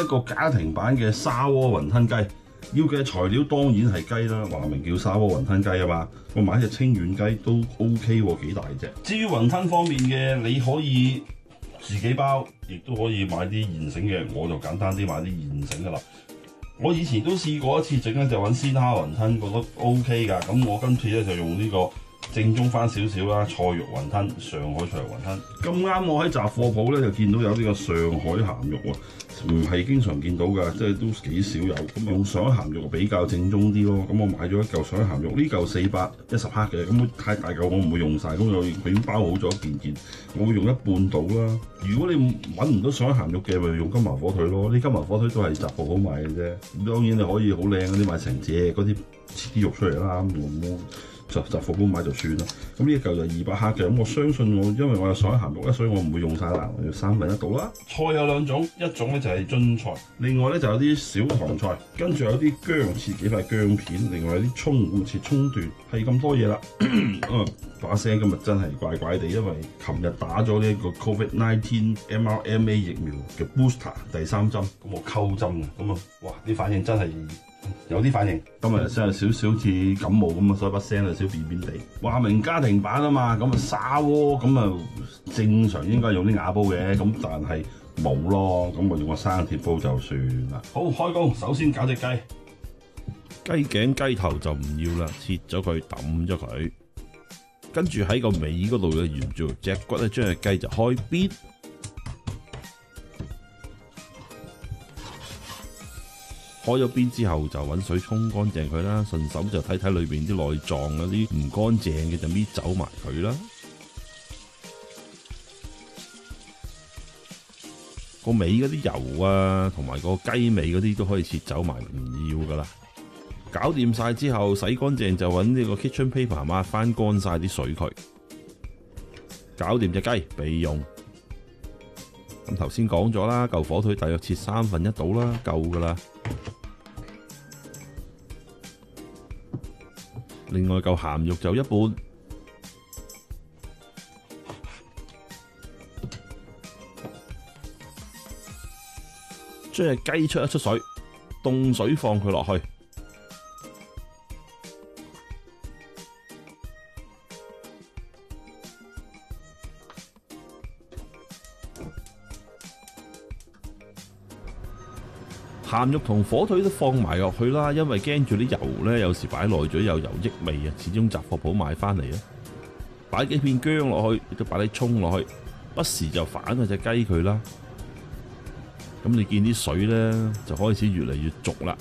個家庭版嘅砂鍋雲吞雞，要嘅材料當然係雞啦，話明叫砂鍋雲吞雞啊嘛。我買隻清遠雞都 OK 喎，幾大隻。至於雲吞方面嘅，你可以自己包，亦都可以買啲現成嘅。我就簡單啲買啲現成嘅啦。我以前都試過一次整咧，就揾鮮蝦雲吞，覺得 OK 㗎。咁我今次咧就用呢個正宗翻少少啦，菜肉雲吞，上海菜肉雲吞。咁啱我喺雜貨鋪咧就見到有呢個上海鹹肉喎，唔係經常見到㗎，即係都幾少有。咁用上海鹹肉比較正宗啲咯。咁我買咗一嚿上海鹹肉，呢嚿410克嘅，咁太大嚿我唔會用晒。咁我已經包好咗一件，我會用一半到啦。如果你揾唔到上海鹹肉嘅，咪用金華火腿咯。呢金華火腿都係雜貨鋪買嘅啫。當然你可以好靚嗰啲買成隻嗰啲切啲肉出嚟啦，咁雜貨鋪買就算啦。咁呢一嚿就200克嘅，咁我相信因為我有上海鹹肉咧，所以我唔會用晒啦，我要1/3到啦。菜有2種，一種咧就係津菜，另外咧就有啲小棠菜，跟住有啲薑，切幾塊薑片，另外有啲葱，切葱段，係咁多嘢啦。把聲今日真係怪怪地，因為琴日打咗呢一個 COVID-19 mRNA 疫苗嘅 booster 第3針，咁我溝針嘅，咁啊，哇啲反應真係〜有啲反應，今日真係少少似感冒咁啊，所以把聲有少變變地。話明家庭版啊嘛，咁啊砂鍋咁啊正常應該用啲瓦煲嘅，咁但係冇咯，咁我用個生鐵煲就算啦。好，開工，首先搞隻雞，雞頸雞頭就唔要啦，切咗佢抌咗佢，跟住喺個尾嗰度嘅沿住隻骨咧，將隻雞就開邊。開咗邊之後就揾水沖乾淨佢啦，順手就睇睇裏邊啲內臟嗰啲唔乾淨嘅就搣走埋佢啦。個尾嗰啲油啊，同埋個雞尾嗰啲都可以切走埋，唔要噶啦。搞掂晒之後，洗乾淨就揾呢個 kitchen paper 抹翻乾晒啲水佢。搞掂隻雞備用。咁頭先講咗啦，嚿火腿大約切1/3到啦，夠噶啦。另外嚿鹹肉就一半，將隻雞出一出水，凍水放佢落去，鹹肉同火腿都放埋落去啦，因為驚住啲油呢，有時擺耐咗有油益味啊。始終雜貨鋪買翻嚟啊，擺幾片薑落去，亦都擺啲葱落去，不時就反下隻雞佢啦。咁你見啲水呢，就開始越嚟越濁啦。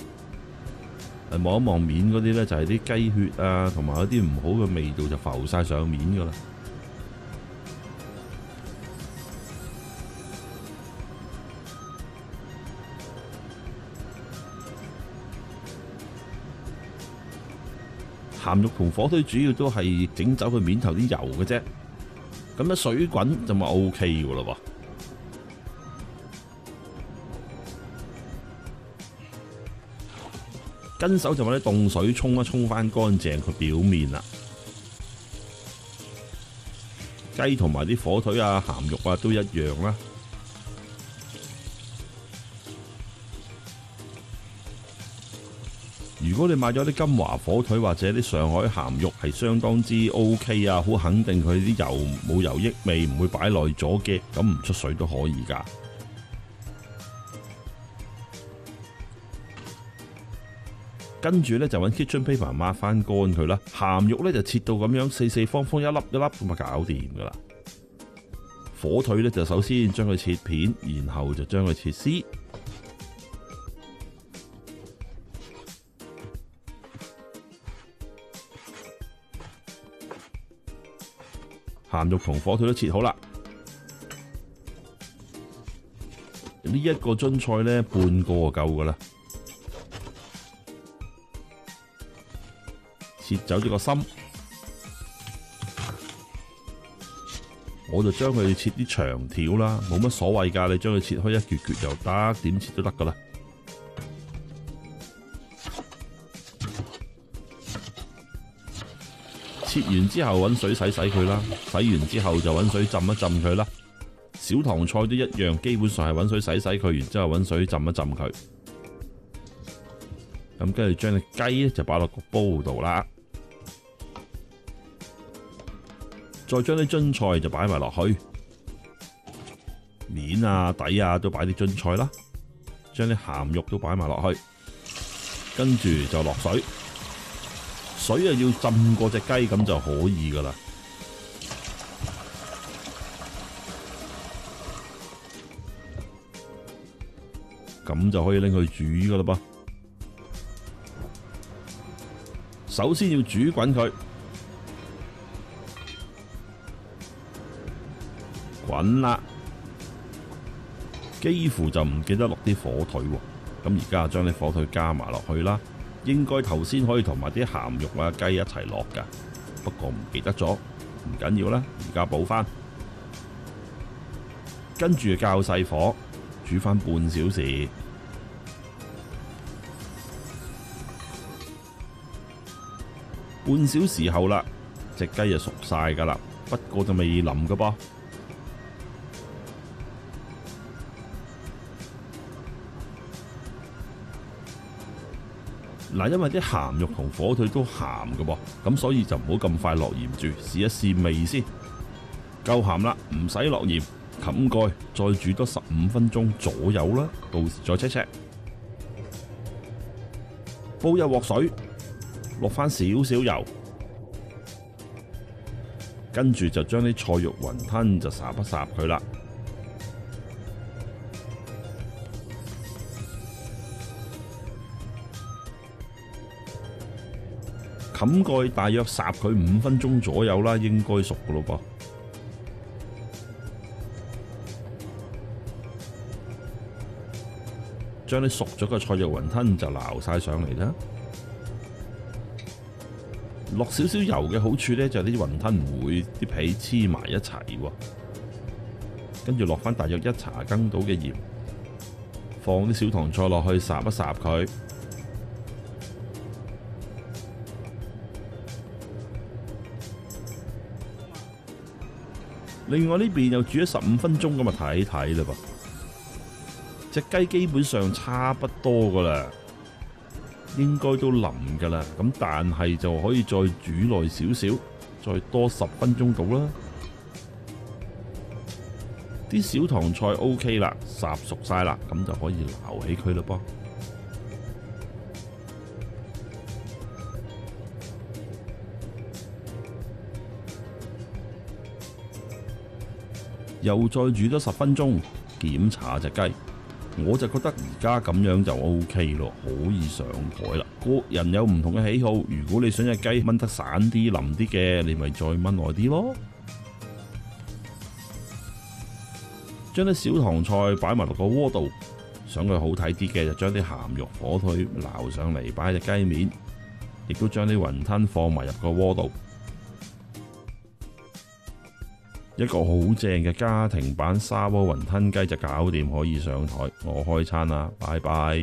望一望面嗰啲呢，就係啲雞血啊，同埋一啲唔好嘅味道就浮晒上面噶啦。鹹肉同火腿主要都係整走佢面頭啲油嘅啫，咁一水滾就咪 OK 噶啦喎。跟手就揾啲凍水沖一沖翻乾淨佢表面啦。雞同埋啲火腿啊、鹹肉啊都一樣啦。如果你買咗啲金華火腿或者啲上海鹹肉係相當之 OK 啊，好肯定佢啲油冇油益味，唔會擺耐咗嘅，咁唔出水都可以㗎。跟住咧就揾 kitchen paper 抹翻乾佢啦。鹹肉咧就切到咁樣四四方方一粒一粒咁就搞掂㗎啦。火腿咧就首先將佢切片，然後就將佢切絲。鹹肉同火腿都切好啦，呢一個津菜呢，半個就夠噶啦。切走咗個心，我就將佢切啲長條啦，冇乜所謂噶，你將佢切開一橛橛又得，點切都得噶啦。切完之後揾水洗洗佢啦，洗完之後就揾水浸一浸佢啦。小棠菜都一樣，基本上係揾水洗佢，然之後揾水浸一浸佢。咁跟住將隻雞咧就擺落個煲度啦，再將啲津菜就擺埋落去，面啊底啊都擺啲津菜啦，將啲鹹肉都擺埋落去，跟住就落水，水啊要浸過隻雞咁就可以噶啦。咁就可以拎去煮噶啦噃。首先要煮滾佢，滾啦，幾乎就唔記得落啲火腿喎。咁而家將啲火腿加埋落去啦。應該頭先可以同埋啲鹹肉啊雞一齊落噶，不過唔記得咗，唔緊要啦，而家補翻。跟住較細火煮翻半小時。半小時後啦，隻雞就熟晒噶啦，不過就未腍噶噃。嗱，因為啲鹹肉同火腿都鹹噶噃，咁所以就唔好咁快落鹽住，試一試味先。夠鹹啦，唔使落鹽，冚蓋再煮多15分鐘左右啦，到時再 check。煲一鑊水。落翻少少油，跟住就將啲菜肉雲吞就烚一烚佢啦。冚蓋大約烚佢5分鐘左右啦，應該熟噶咯噃。將啲熟咗嘅菜肉雲吞就撈晒上嚟啦。落少少油嘅好處呢，就係啲雲吞唔會啲皮黐埋一齊喎。跟住落翻大約1茶羹到嘅鹽，放啲小棠菜落去烚一烚佢。另外呢邊又煮咗15分鐘咁啊，睇睇啦噃。隻雞基本上差不多噶啦。應該都腍噶啦，咁但係就可以再煮耐少少，再多10分鐘到啦。啲小棠菜 OK 啦，烚熟晒啦，咁就可以撈起佢啦噃。又再煮多10分鐘，檢查隻雞。我就覺得而家咁樣就 OK 咯，可以上台啦。個人有唔同嘅喜好，如果你想隻雞炆得散啲、腍啲嘅，你咪再炆耐啲咯。將啲小棠菜擺埋落個鍋度，想佢好睇啲嘅就將啲鹹肉、火腿撈上嚟擺喺隻雞面，亦都將啲雲吞放埋入個鍋度。一個好正嘅家庭版砂鍋雲吞雞就搞掂，可以上台。我開餐啦，拜拜。